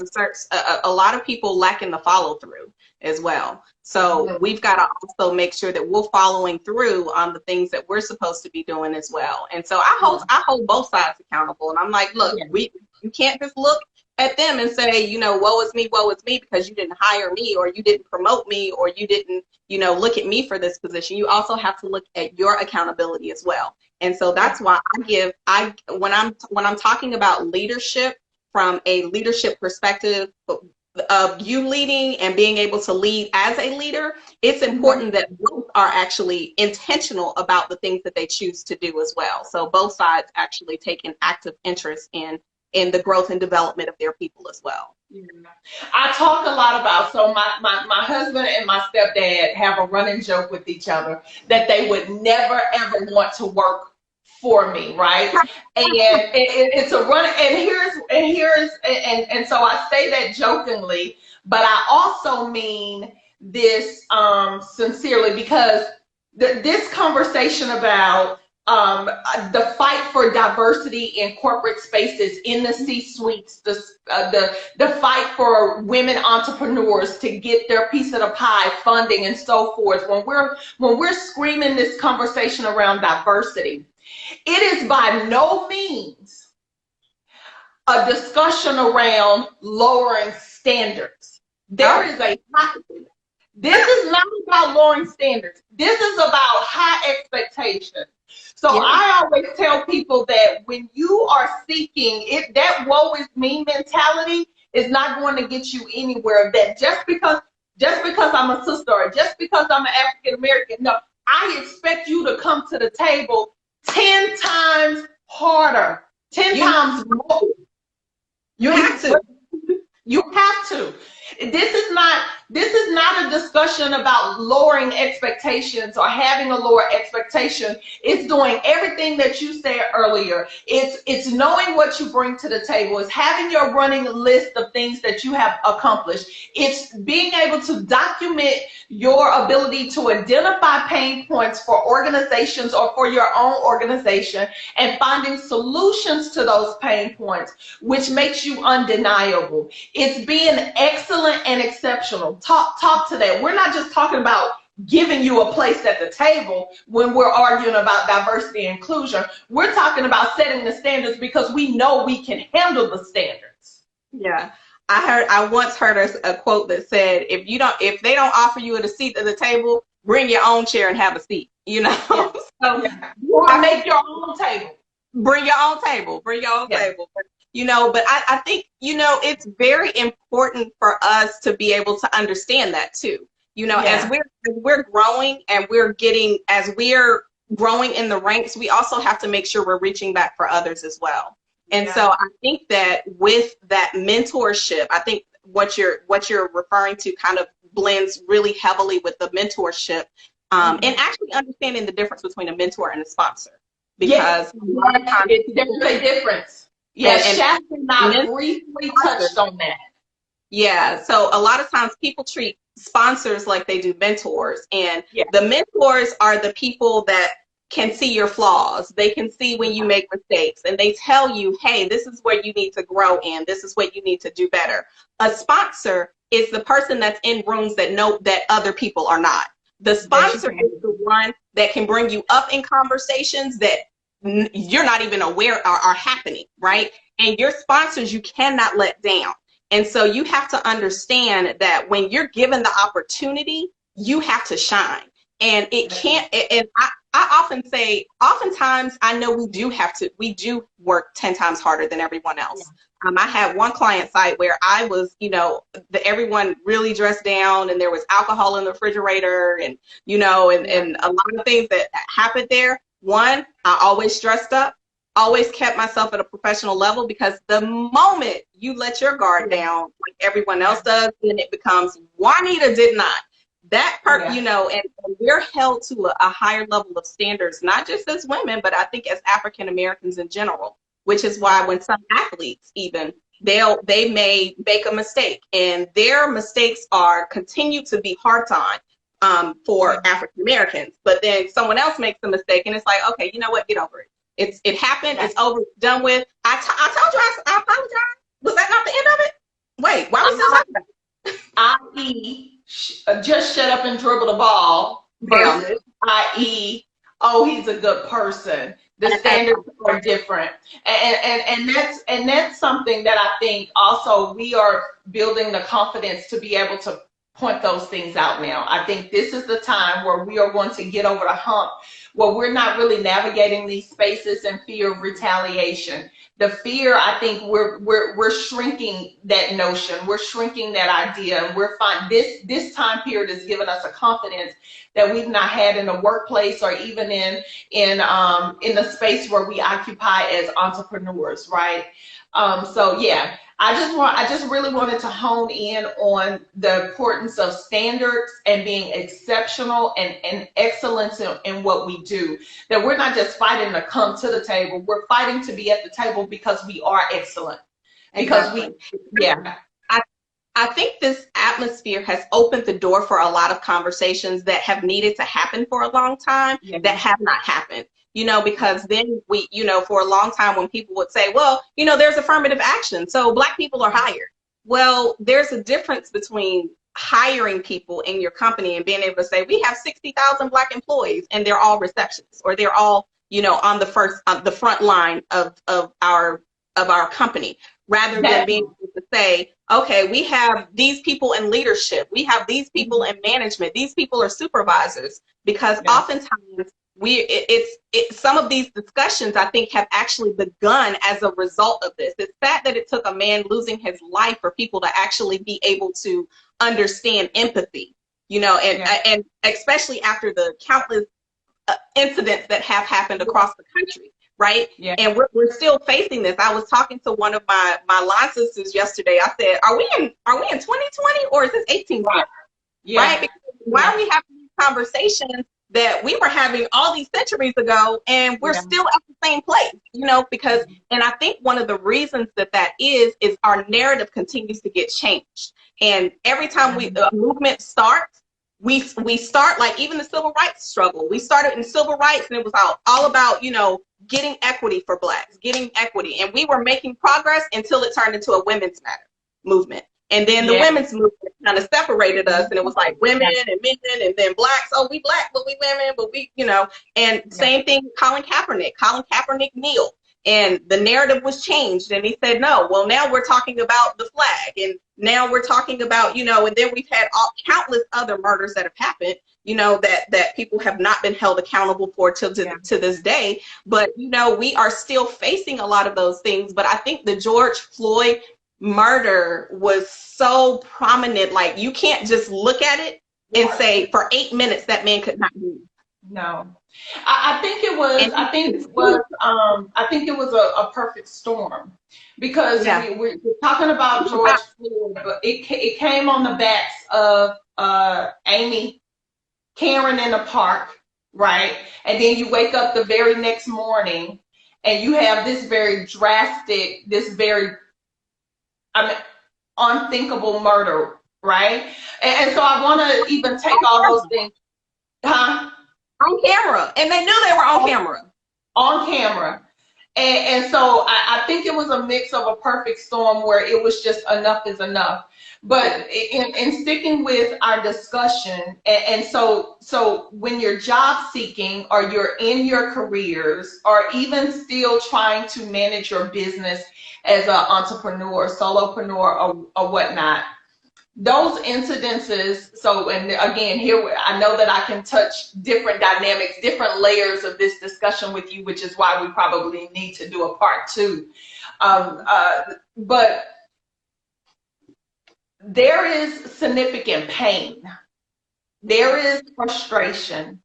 a lot of people lacking the follow through as well. So we've got to also make sure that we're following through on the things that we're supposed to be doing as well. And so I hold both sides accountable. And I'm like, look, you can't just look at them and say, you know, woe is me, because you didn't hire me or you didn't promote me or you didn't, you know, look at me for this position. You also have to look at your accountability as well. And so that's why when I'm talking about leadership from a leadership perspective of you leading and being able to lead as a leader, it's important that both are actually intentional about the things that they choose to do as well. So both sides actually take an active interest in the growth and development of their people as well. I talk a lot about, so my husband and my stepdad have a running joke with each other that they would never ever want to work for me, right? And it's a run, and so I say that jokingly, but I also mean this sincerely, because this conversation about the fight for diversity in corporate spaces, in the C-suites, the fight for women entrepreneurs to get their piece of the pie, funding and so forth. When we're screaming this conversation around diversity, it is by no means a discussion around lowering standards. This is not about lowering standards. This is about high expectations. So I always tell people that when you are seeking it, that woe is me mentality is not going to get you anywhere. That just because I'm a sister or just because I'm an African American, no, I expect you to come to the table 10 times harder, 10 times more. You have to. You have to. This is not a discussion about lowering expectations or having a lower expectation. It's doing everything that you said earlier. It's knowing what you bring to the table. It's having your running list of things that you have accomplished. It's being able to document your ability to identify pain points for organizations or for your own organization and finding solutions to those pain points, which makes you undeniable. It's being excellent excellent and exceptional. Talk to that. We're not just talking about giving you a place at the table when we're arguing about diversity and inclusion. We're talking about setting the standards because we know we can handle the standards. Yeah. I once heard a quote that said, if they don't offer you a seat at the table, bring your own chair and have a seat, you know? Yeah. So or make your own table. Bring your own table. Bring your own table. But, you know, but I think, you know, it's very important for us to be able to understand that too. You know, as we're growing and as we're growing in the ranks, we also have to make sure we're reaching back for others as well. And so I think that with that mentorship, I think what you're referring to kind of blends really heavily with the mentorship, and actually understanding the difference between a mentor and a sponsor. Because a lot of times there's a difference. Yes, Shasta and I briefly touched on that. Yeah, so a lot of times people treat sponsors like they do mentors, and the mentors are the people that can see your flaws. They can see when you make mistakes, and they tell you, hey, this is where you need to grow in. This is what you need to do better. A sponsor is the person that's in rooms that know that other people are not. The sponsor is the one that can bring you up in conversations that you're not even aware are happening, right? And your sponsors, you cannot let down. And so you have to understand that when you're given the opportunity, you have to shine. And it can't, and I often say, oftentimes I know we do work 10 times harder than everyone else. I had one client site where I was, you know, everyone really dressed down, and there was alcohol in the refrigerator, and, you know, and a lot of things that happened there. One, I always dressed up, always kept myself at a professional level, because the moment you let your guard down like everyone else does, then it becomes Juanita did not. That part, you know, and we're held to a higher level of standards, not just as women, but I think as African Americans in general, which is why when some athletes even, they may make a mistake, and their mistakes continue to be hard time for African Americans. But then someone else makes a mistake, and it's like, okay, you know what, get over it. It happened, it's over, it's done with. I told you I apologize. Was that not the end of it? Wait, why was this talking about? I.e., just shut up and dribble the ball, versus i.e., oh, he's a good person. The standards are different, and that's something that I think also we are building the confidence to be able to point those things out now. I think this is the time where we are going to get over the hump, where we're not really navigating these spaces in fear of retaliation. The fear, I think we're shrinking that notion. We're shrinking that idea, and we're fine. This time period has given us a confidence that we've not had in the workplace, or even in the space where we occupy as entrepreneurs, right? So yeah, I just really wanted to hone in on the importance of standards and being exceptional and excellence in what we do. That we're not just fighting to come to the table, we're fighting to be at the table because we are excellent. Because I think this atmosphere has opened the door for a lot of conversations that have needed to happen for a long time that have not happened. You know, because then we, you know, for a long time when people would say, well, you know, there's affirmative action, so Black people are hired. Well, there's a difference between hiring people in your company and being able to say, we have 60,000 Black employees and they're all receptionists, or they're all, you know, on the front line of our company, rather than being able to say, okay, we have these people in leadership, we have these people in management, these people are supervisors, because oftentimes some of these discussions, I think, have actually begun as a result of this. It's sad that it took a man losing his life for people to actually be able to understand empathy, you know, and especially after the countless incidents that have happened across the country, right? And we're still facing this. I was talking to one of my line sisters yesterday. I said, are we in 2020 or is this 1800? Right? Because why are we having these conversations that we were having all these centuries ago, and we're still at the same place, you know, because, and I think one of the reasons that is our narrative continues to get changed. And every time the movement starts, we start, like even the civil rights struggle, we started in civil rights, and it was all about, you know, getting equity for Blacks, getting equity. And we were making progress until it turned into a women's matter movement. And then the Yeah. women's movement kind of separated us, and it was like women and men, and then blacks. Oh, we black, but we women, but we, you know. And same thing, Colin Kaepernick. Colin Kaepernick kneeled, and the narrative was changed, and he said, no, well, now we're talking about the flag, and now we're talking about, you know, and then we've had countless other murders that have happened, you know, that people have not been held accountable for to this day. But, you know, we are still facing a lot of those things. But I think the George Floyd murder was so prominent. Like, you can't just look at it and say for 8 minutes that man could not move. No, I think it was. I think it was a perfect storm, because we're talking about George Floyd, but it came on the backs of Amy, Karen in the park, right? And then you wake up the very next morning, and you have this very drastic, this very, unthinkable murder, right? And so I want to even take all those things, on camera, and they knew they were on camera. On camera. And so I think it was a mix of a perfect storm where it was just enough is enough. But in sticking with our discussion, and so when you're job seeking, or you're in your careers, or even still trying to manage your business as an entrepreneur, solopreneur, or whatnot, those incidences, so, and again, here, I know that I can touch different dynamics, different layers of this discussion with you, which is why we probably need to do a part 2. But there is significant pain. There is frustration.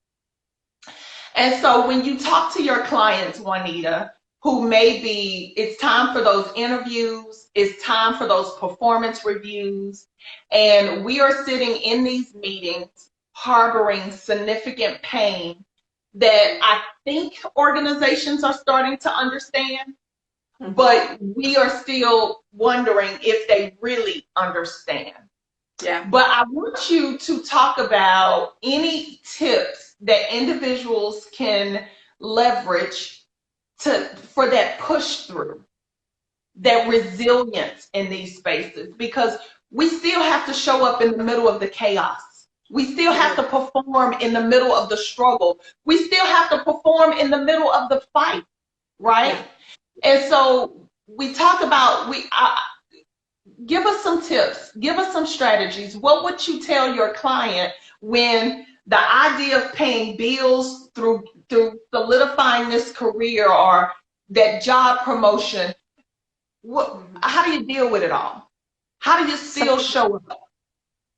And so when you talk to your clients, Juanita, who maybe it's time for those interviews, it's time for those performance reviews, and we are sitting in these meetings harboring significant pain that I think organizations are starting to understand, but we are still wondering if they really understand. Yeah. But I want you to talk about any tips that individuals can leverage for that push through, that resilience in these spaces, because we still have to show up in the middle of the chaos. We still have to perform in the middle of the struggle. We still have to perform in the middle of the fight, right? Yeah. And so we talk about, give us some tips, give us some strategies. What would you tell your client when the idea of paying bills through solidifying this career or that job promotion, how do you deal with it all? How do you still show up?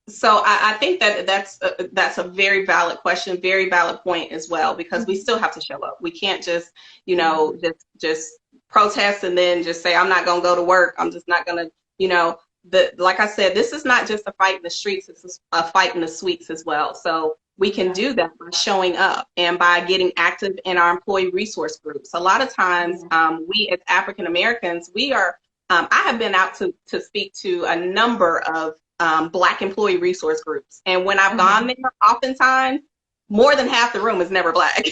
So I think that's a very valid question, very valid point as well, because we still have to show up. We can't just, you know, just protest and then just say, I'm not going to go to work. I'm just not going to, you know, like I said, this is not just a fight in the streets, it's a fight in the suites as well. So we can do that by showing up and by getting active in our employee resource groups. A lot of times, we as African Americans, we are, I have been out to speak to a number of Black employee resource groups. And when I've gone there, oftentimes, more than half the room is never Black,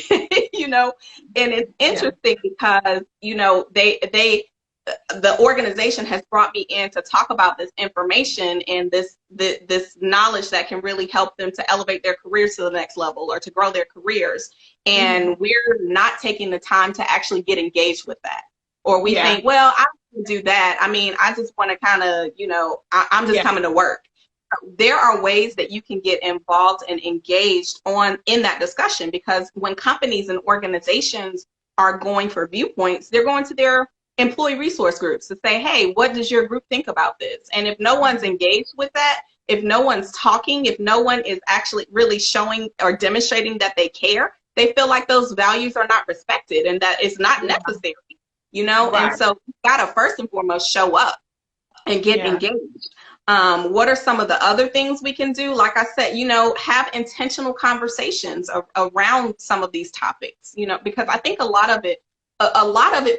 you know, and it's interesting because, you know, the organization has brought me in to talk about this information and this knowledge that can really help them to elevate their careers to the next level or to grow their careers. And we're not taking the time to actually get engaged with that. Or we think, well, I can do that. I mean, I just want to kind of, you know, I'm just coming to work. There are ways that you can get involved and engaged in that discussion, because when companies and organizations are going for viewpoints, they're going to their employee resource groups to say, hey, what does your group think about this? And if no one's engaged with that, if no one's talking, if no one is actually really showing or demonstrating that they care, they feel like those values are not respected and that it's not necessary, you know? Right. And so you gotta first and foremost show up and get engaged. What are some of the other things we can do? Like I said, you know, have intentional conversations around some of these topics, you know, because I think a lot of it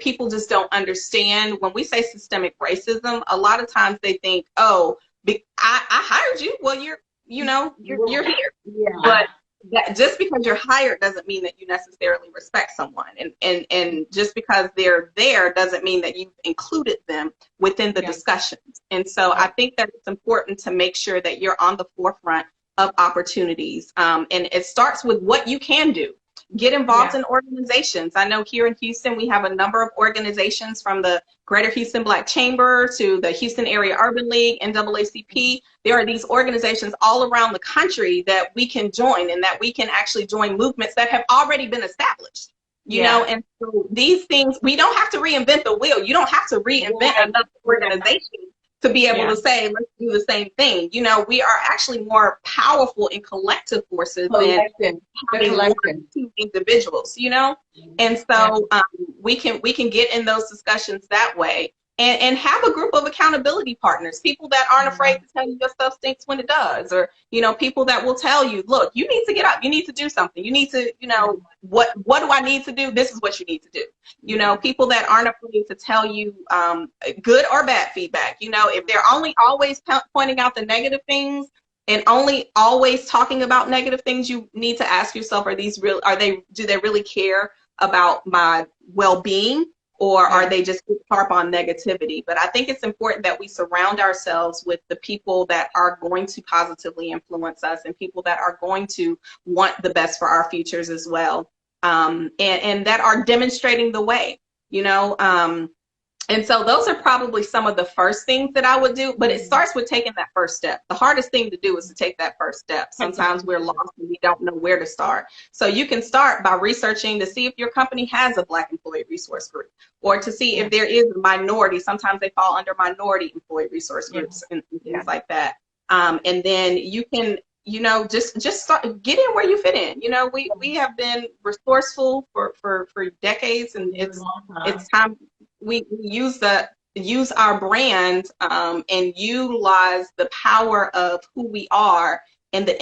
people just don't understand. When we say systemic racism, a lot of times they think, oh, I hired you. Well, you're here. Yeah. But that just because you're hired doesn't mean that you necessarily respect someone, and just because they're there doesn't mean that you've included them within the discussions. And so I think that it's important to make sure that you're on the forefront of opportunities, and it starts with what you can do. Get involved in organizations. I know here in Houston, we have a number of organizations, from the Greater Houston Black Chamber to the Houston Area Urban League, NAACP. There are these organizations all around the country that we can join, and that we can actually join movements that have already been established. You know, and so these things, we don't have to reinvent the wheel. You don't have to reinvent another organization to be able to say, let's do the same thing. You know, we are actually more powerful in collective forces than one or two individuals, you know? And so we can get in those discussions that way, and have a group of accountability partners, people that aren't afraid to tell you your stuff stinks when it does, or, you know, people that will tell you, look, you need to get up, you need to do something, you need to, you know, what do I need to do? This is what you need to do. You know, people that aren't afraid to tell you good or bad feedback. You know, if they're only always pointing out the negative things and only always talking about negative things, you need to ask yourself, do they really care about my well-being? Or are they just sharp on negativity? But I think it's important that we surround ourselves with the people that are going to positively influence us, and people that are going to want the best for our futures as well, and that are demonstrating the way, you know. And so those are probably some of the first things that I would do, but it starts with taking that first step. The hardest thing to do is to take that first step. Sometimes we're lost and we don't know where to start. So you can start by researching to see if your company has a Black employee resource group, or to see if there is a minority. Sometimes they fall under minority employee resource groups and things like that. And then you can, you know, just start, get in where you fit in. You know, we have been resourceful for decades, and it's time we use our brand and utilize the power of who we are, and the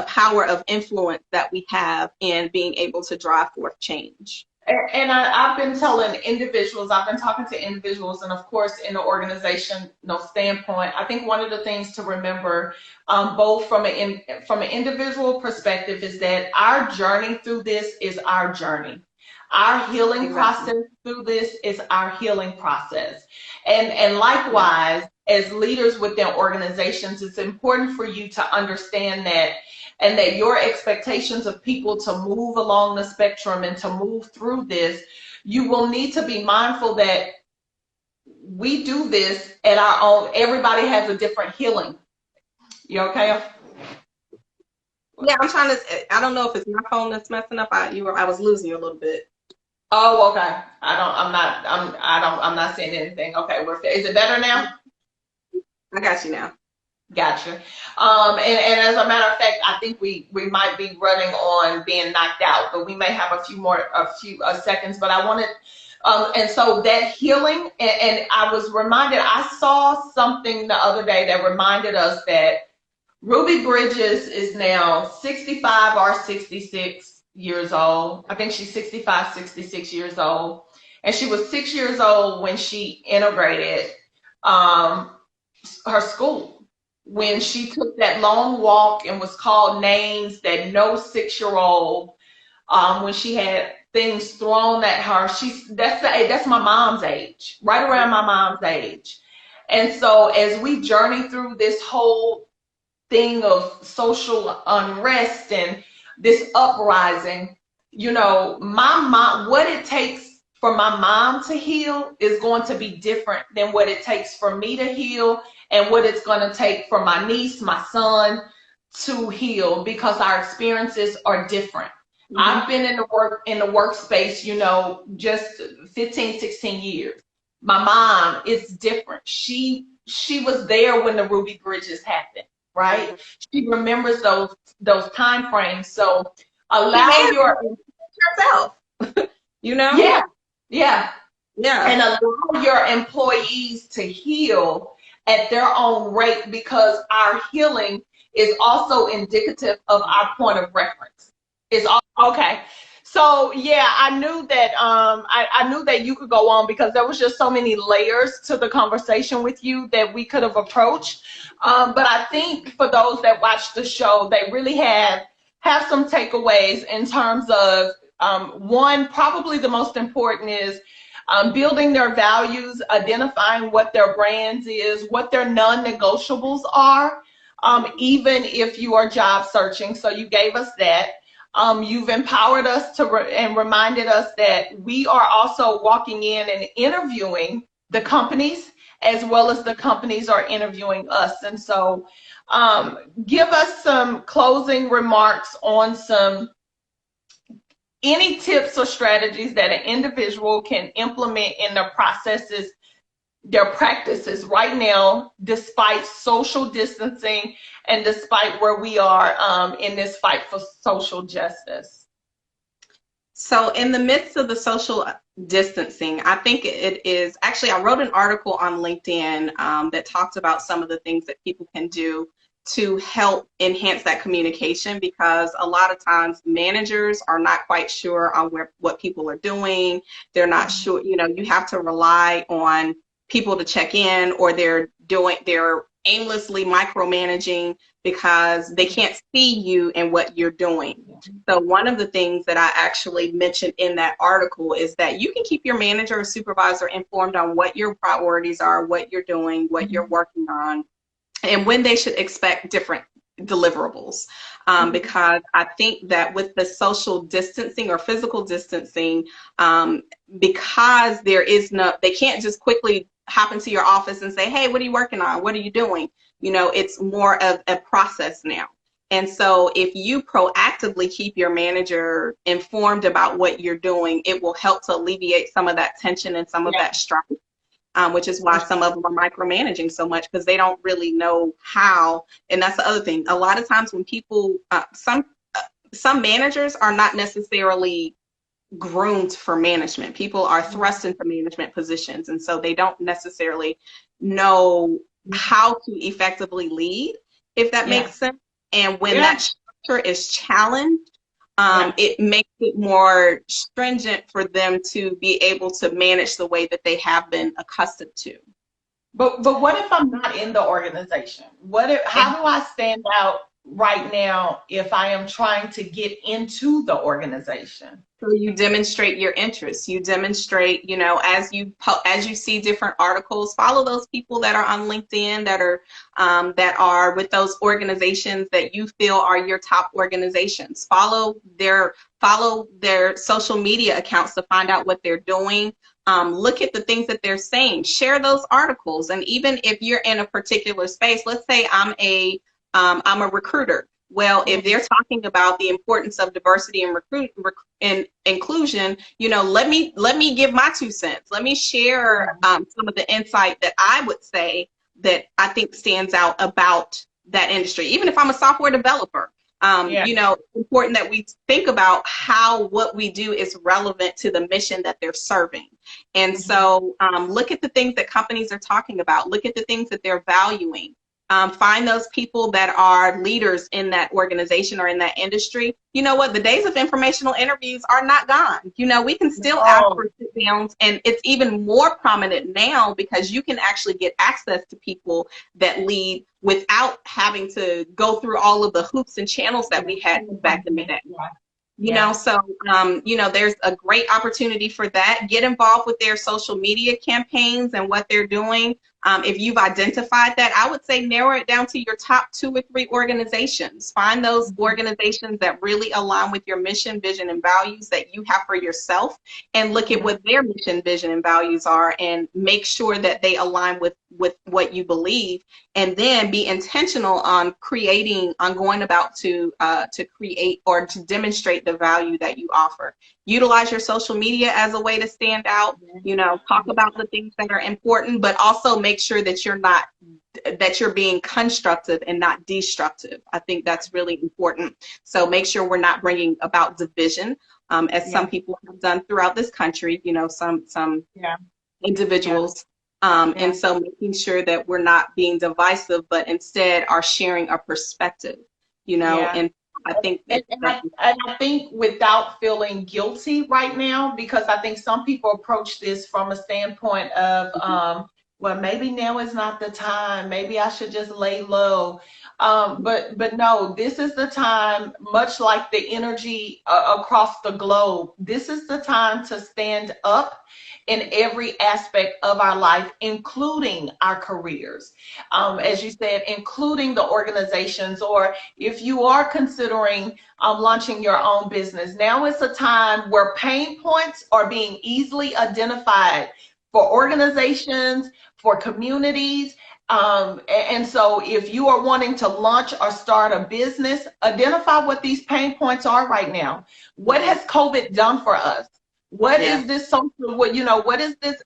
power of influence that we have in being able to drive forth change. And I've been telling individuals, I've been talking to individuals, and of course in the organization, standpoint, I think one of the things to remember, both from an individual perspective, is that our journey through this is our journey. Our healing process through this is our healing process. And likewise, as leaders within organizations, it's important for you to understand that, and that your expectations of people to move along the spectrum and to move through this, you will need to be mindful that we do this at our own. Everybody has a different healing. You okay? Yeah, I'm trying to, I don't know if it's my phone that's messing up. I was losing you a little bit. Oh, okay. I'm not saying anything. Okay, is it better now? I got you now. Gotcha. And as a matter of fact, I think we might be running on being knocked out, but we may have a few seconds. But I wanted, and so that healing, and I was reminded, I saw something the other day that reminded us that Ruby Bridges is now 65 or 66 years old. I think she's 65, 66 years old. And she was 6 years old when she integrated her school. When she took that long walk and was called names that no 6-year-old, when she had things thrown at her, that's my mom's age, right around my mom's age. And so as we journey through this whole thing of social unrest and this uprising, you know, my mom, what it takes for my mom to heal is going to be different than what it takes for me to heal, and what it's going to take for my niece, my son to heal, because our experiences are different. Mm-hmm. I've been in the workspace, you know, just 15, 16 years. My mom is different. She was there when the Ruby Bridges happened, right? Mm-hmm. She remembers those time frames. So allow yourself, you know? Yeah. And allow your employees to heal at their own rate, because our healing is also indicative of our point of reference. It's all okay. So yeah, I knew that I knew that you could go on because there was just so many layers to the conversation with you that we could have approached. But I think for those that watch the show, they really have some takeaways in terms of one, probably the most important is building their values, identifying what their brands is, what their non-negotiables are, even if you are job searching. So you gave us that. You've empowered us and reminded us that we are also walking in and interviewing the companies as well as the companies are interviewing us. And so give us some closing remarks on any tips or strategies that an individual can implement in their processes, their practices right now, despite social distancing and despite where we are in this fight for social justice. So in the midst of the social distancing, I think it is actually, I wrote an article on LinkedIn that talked about some of the things that people can do to help enhance that communication, because a lot of times managers are not quite sure on what people are doing. They're not sure, you know, you have to rely on people to check in, or they're aimlessly micromanaging because they can't see you and what you're doing. So one of the things that I actually mentioned in that article is that you can keep your manager or supervisor informed on what your priorities are, what you're doing, what you're working on, and when they should expect different deliverables. Because I think that with the social distancing or physical distancing, because they can't just quickly hop into your office and say, hey, what are you working on? What are you doing? You know, it's more of a process now. And so if you proactively keep your manager informed about what you're doing, it will help to alleviate some of that tension and some of that strife. Which is why some of them are micromanaging so much, because they don't really know how. And that's the other thing. A lot of times when people, some managers are not necessarily groomed for management. People are thrust into management positions, and so they don't necessarily know how to effectively lead, if that makes sense. And when that structure is challenged, it makes it more stringent for them to be able to manage the way that they have been accustomed to. But what if I'm not in the organization? How do I stand out right now if I am trying to get into the organization? So you demonstrate your interests. You demonstrate, you know, as you see different articles, follow those people that are on LinkedIn that are with those organizations that you feel are your top organizations. Follow their social media accounts to find out what they're doing. Look at the things that they're saying. Share those articles. And even if you're in a particular space, let's say I'm a recruiter. Well, if they're talking about the importance of diversity and inclusion, you know, let me give my 2 cents. Let me share some of the insight that I would say that I think stands out about that industry. Even if I'm a software developer, you know, it's important that we think about how what we do is relevant to the mission that they're serving. And so look at the things that companies are talking about. Look at the things that they're valuing. Find those people that are leaders in that organization or in that industry. You know what? The days of informational interviews are not gone. You know, we can still ask for sit downs, and it's even more prominent now because you can actually get access to people that lead without having to go through all of the hoops and channels that we had back in the day. You know, so, you know, there's a great opportunity for that. Get involved with their social media campaigns and what they're doing. If you've identified that, I would say narrow it down to your top 2 or 3 organizations. Find those organizations that really align with your mission, vision, and values that you have for yourself, and look at what their mission, vision, and values are, and make sure that they align with what you believe, and then be intentional on going about to create or to demonstrate the value that you offer. Utilize your social media as a way to stand out, you know, talk about the things that are important, but also make sure that you're being constructive and not destructive. I think that's really important. So make sure we're not bringing about division, as some people have done throughout this country, you know, some individuals. And so making sure that we're not being divisive, but instead are sharing a perspective, you know, and I think And, it's and, I, and I think without feeling guilty right now, because I think some people approach this from a standpoint of, well, maybe now is not the time. Maybe I should just lay low. But no, this is the time, much like the energy across the globe, this is the time to stand up in every aspect of our life, including our careers. As you said, including the organizations, or if you are considering launching your own business, now is a time where pain points are being easily identified for organizations, for communities. And so if you are wanting to launch or start a business, identify what these pain points are right now. What has COVID done for us? What is this social, what is this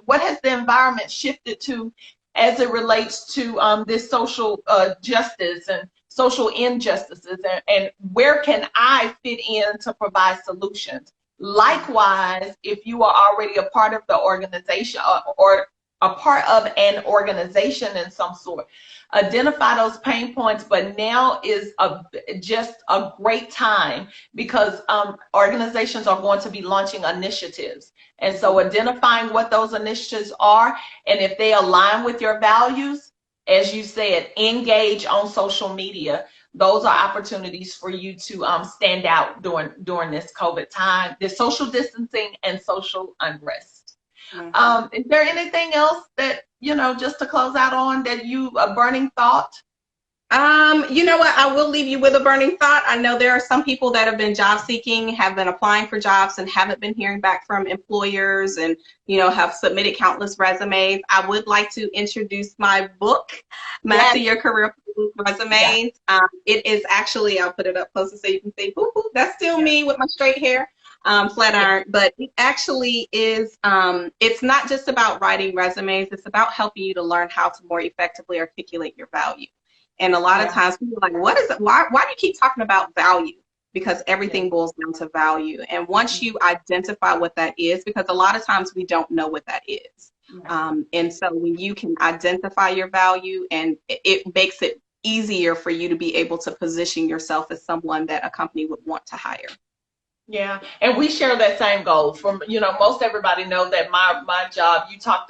what has the environment shifted to as it relates to this social justice and social injustices, and where can I fit in to provide solutions? Likewise, if you are already a part of the organization, or a part of an organization in some sort, identify those pain points. But now is just a great time, because organizations are going to be launching initiatives. And so identifying what those initiatives are, and if they align with your values, as you said, engage on social media. Those are opportunities for you to stand out during this COVID time, this social distancing and social unrest. Is there anything else that, just to close out on, that a burning thought? You know what? I will leave you with a burning thought. I know there are some people that have been job seeking, have been applying for jobs, and haven't been hearing back from employers, and have submitted countless resumes. I would like to introduce my book, Master Your Career Resumes. It is actually, I'll put it up closer so you can see. That's still me with my straight hair, flat iron. But it actually is. It's not just about writing resumes. It's about helping you to learn how to more effectively articulate your value. And a lot of times people are like, what is it? Why do you keep talking about value? Because everything boils down to value. And once you identify what that is, because a lot of times we don't know what that is. And so when you can identify your value, and it makes it easier for you to be able to position yourself as someone that a company would want to hire. Yeah, and we share that same goal. From most everybody know that my job. You talked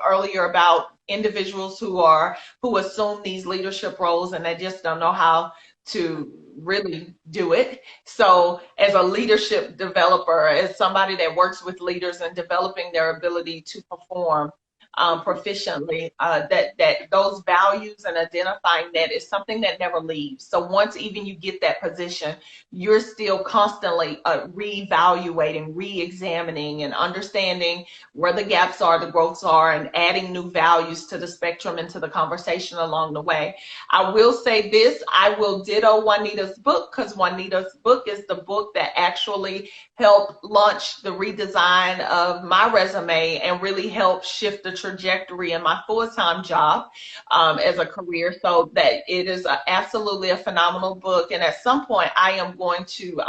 earlier about individuals who assume these leadership roles, and they just don't know how to really do it. So as a leadership developer, as somebody that works with leaders and developing their ability to perform proficiently, that those values and identifying that is something that never leaves. So once even you get that position, you're still constantly reevaluating, re-examining, and understanding where the gaps are, the growths are, and adding new values to the spectrum and to the conversation along the way. I will say this, I will ditto Juanita's book, because Juanita's book is the book that actually helped launch the redesign of my resume and really helped shift the trajectory in my full-time job as a career. So that it is absolutely a phenomenal book. And at some point I am going to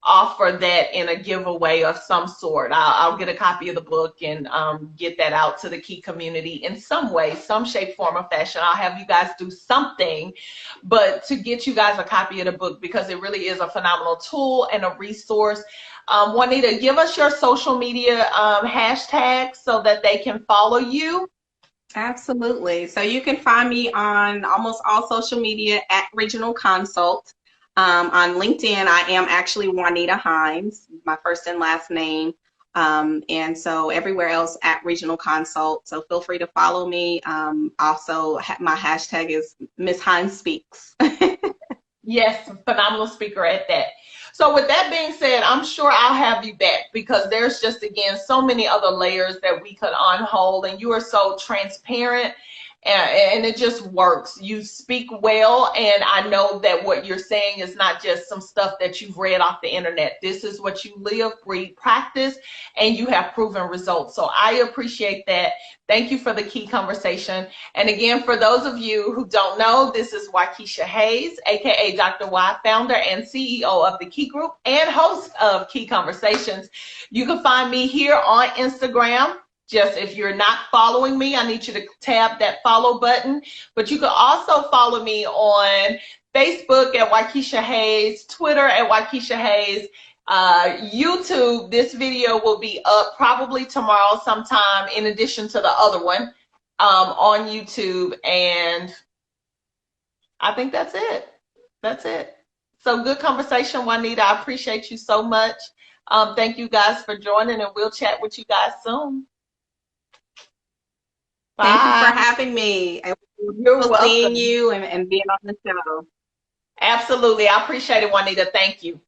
offer that in a giveaway of some sort. I'll get a copy of the book and get that out to the Key community in some way, some shape, form, or fashion. I'll have you guys do something, but to get you guys a copy of the book, because it really is a phenomenal tool and a resource. Juanita, give us your social media hashtags so that they can follow you. Absolutely. So you can find me on almost all social media at Regional Consult. On LinkedIn, I am actually Juanita Hines, my first and last name. And so everywhere else at Regional Consult. So feel free to follow me. Also, my hashtag is Miss Hines Speaks. Yes, phenomenal speaker at that. So with that being said, I'm sure I'll have you back, because there's just, again, so many other layers that we could unfold, and you are so transparent. And it just works. You speak well, and I know that what you're saying is not just some stuff that you've read off the internet. This is what you live, breathe, practice, and you have proven results. So I appreciate that. Thank you for the Key Conversation. And again, for those of you who don't know, this is Waukesha Hayes, aka Dr. Y, founder and CEO of the Key Group and host of Key Conversations. You can find me here on Instagram Just if you're not following me, I need you to tap that follow button. But you can also follow me on Facebook at Waukesha Hayes, Twitter at Waukesha Hayes, YouTube. This video will be up probably tomorrow sometime, in addition to the other one on YouTube. And I think that's it. That's it. So good conversation, Juanita. I appreciate you so much. Thank you guys for joining, and we'll chat with you guys soon. Bye. Thank you for having me. I You're will welcome. seeing you and being on the show. Absolutely. I appreciate it, Juanita. Thank you.